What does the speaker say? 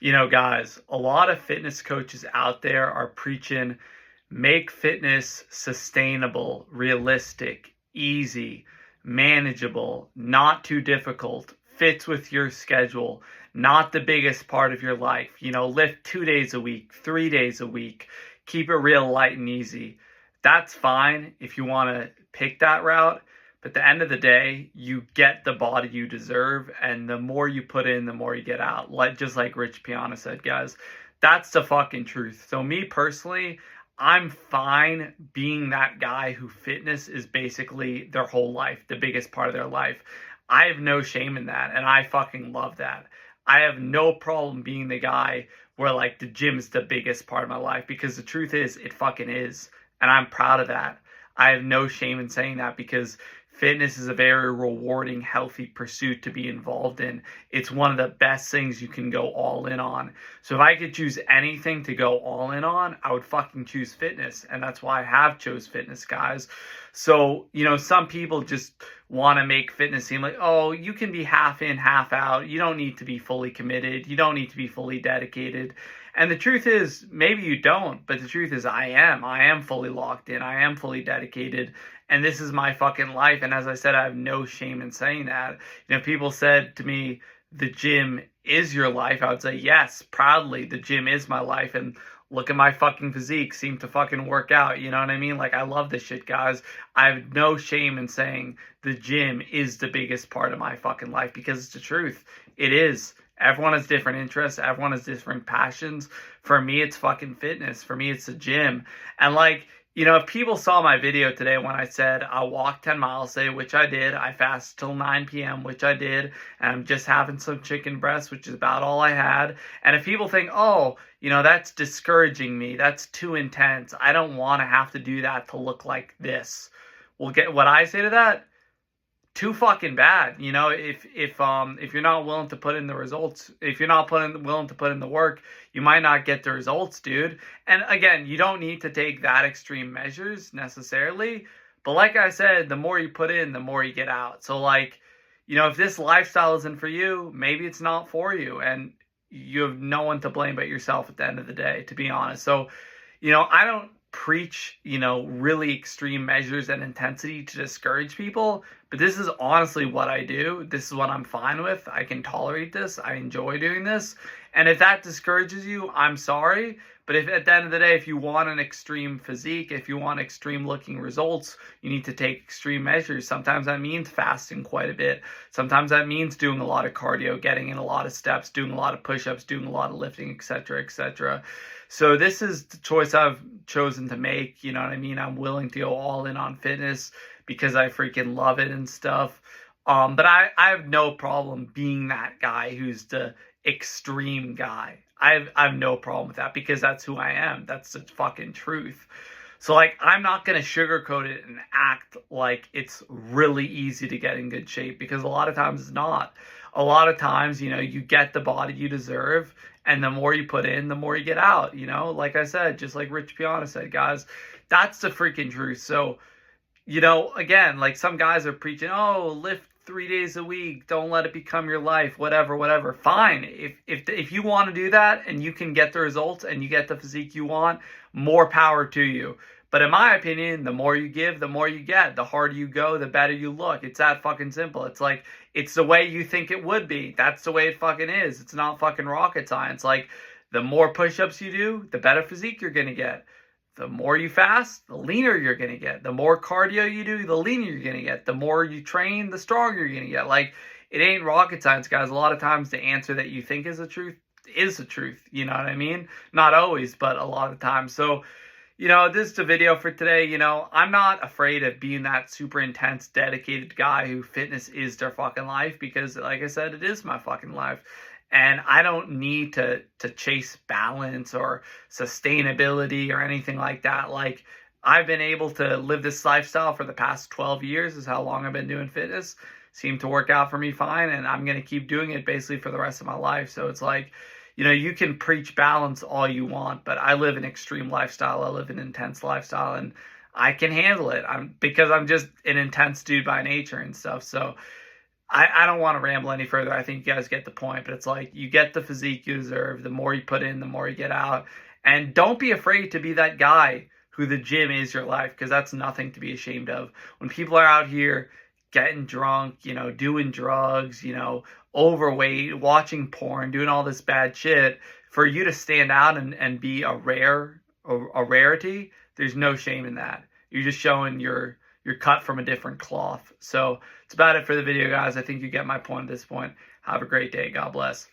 Guys, a lot of fitness coaches out there are preaching make fitness sustainable, realistic, easy, manageable, not too difficult, fits with your schedule, not the biggest part of your life. Lift 2 days a week, 3 days a week, keep it real light and easy. That's fine if you want to pick that route. But at the end of the day, you get the body you deserve, and the more you put in, the more you get out. Just like Rich Piana said, guys, that's the fucking truth. So me personally, I'm fine being that guy who fitness is basically their whole life, the biggest part of their life. I have no shame in that, and I fucking love that. I have no problem being the guy where like the gym is the biggest part of my life, because the truth is, it fucking is, and I'm proud of that. I have no shame in saying that, because fitness is a very rewarding, healthy pursuit to be involved in. It's one of the best things you can go all in on. So if I could choose anything to go all in on, I would fucking choose fitness. And that's why I have chose fitness, guys. So, some people just want to make fitness seem like, oh, you can be half in, half out. You don't need to be fully committed. You don't need to be fully dedicated. And the truth is, maybe you don't, but the truth is I am. I am fully locked in. I am fully dedicated. And this is my fucking life. And as I said, I have no shame in saying that. People said to me, the gym is your life. I would say, yes, proudly, the gym is my life. And look at my fucking physique, seem to fucking work out. You know what I mean? Like, I love this shit, guys. I have no shame in saying the gym is the biggest part of my fucking life, because it's the truth. It is. Everyone has different interests. Everyone has different passions. For me, it's fucking fitness. For me, it's the gym. And if people saw my video today when I said I walked 10 miles today, which I did, I fasted till 9 p.m., which I did, and I'm just having some chicken breast, which is about all I had. And if people think, oh, that's discouraging me, that's too intense, I don't want to have to do that to look like this. Well, get what I say to that? Too fucking bad. If you're not willing to put in the results, if you're not willing to put in the work, you might not get the results, dude. And again, you don't need to take that extreme measures necessarily, but like I said, the more you put in, the more you get out. So if this lifestyle isn't for you, maybe it's not for you, and you have no one to blame but yourself at the end of the day, to be honest. So I don't preach, really extreme measures and intensity to discourage people, but this is honestly what I do. This is what I'm fine with. I can tolerate this. I enjoy doing this. And if that discourages you, I'm sorry. But if at the end of the day, if you want an extreme physique, if you want extreme looking results, you need to take extreme measures. Sometimes that means fasting quite a bit. Sometimes that means doing a lot of cardio, getting in a lot of steps, doing a lot of push-ups, doing a lot of lifting, etc., etc. So this is the choice I've chosen to make. You know what I mean? I'm willing to go all in on fitness because I freaking love it and stuff. But I have no problem being that guy who's the extreme guy. I have no problem with that, because that's who I am. That's the fucking truth. So I'm not going to sugarcoat it and act like it's really easy to get in good shape, because a lot of times it's not. A lot of times, you get the body you deserve, and the more you put in, the more you get out. Like I said, just like Rich Piana said, guys, that's the freaking truth. So, again, some guys are preaching, oh, lift 3 days a week, don't let it become your life, whatever. Fine. If you want to do that and you can get the results and you get the physique you want, more power to you. But in my opinion, the more you give, the more you get. The harder you go, the better you look. It's that fucking simple. It's the way you think it would be. That's the way it fucking is. It's not fucking rocket science. The more push-ups you do, the better physique you're going to get. The more you fast, the leaner you're going to get. The more cardio you do, the leaner you're going to get. The more you train, the stronger you're going to get. It ain't rocket science, guys. A lot of times the answer that you think is the truth is the truth. You know what I mean? Not always, but a lot of times. So, this is the video for today. I'm not afraid of being that super intense, dedicated guy who fitness is their fucking life, because like I said, it is my fucking life. And I don't need to chase balance or sustainability or anything like that. I've been able to live this lifestyle for the past 12 years is how long I've been doing fitness. Seemed to work out for me fine, and I'm going to keep doing it basically for the rest of my life. So it's you can preach balance all you want, but I live an extreme lifestyle. I live an intense lifestyle, and I can handle it. Because I'm just an intense dude by nature and stuff. So I don't want to ramble any further. I think you guys get the point, but it's like you get the physique you deserve. The more you put in, the more you get out. And don't be afraid to be that guy who the gym is your life, because that's nothing to be ashamed of. When people are out here getting drunk, doing drugs, overweight, watching porn, doing all this bad shit, for you to stand out and be a rarity, there's no shame in that. You're just showing you're cut from a different cloth. So it's about it for the video, guys. I think you get my point at this point. Have a great day. God bless.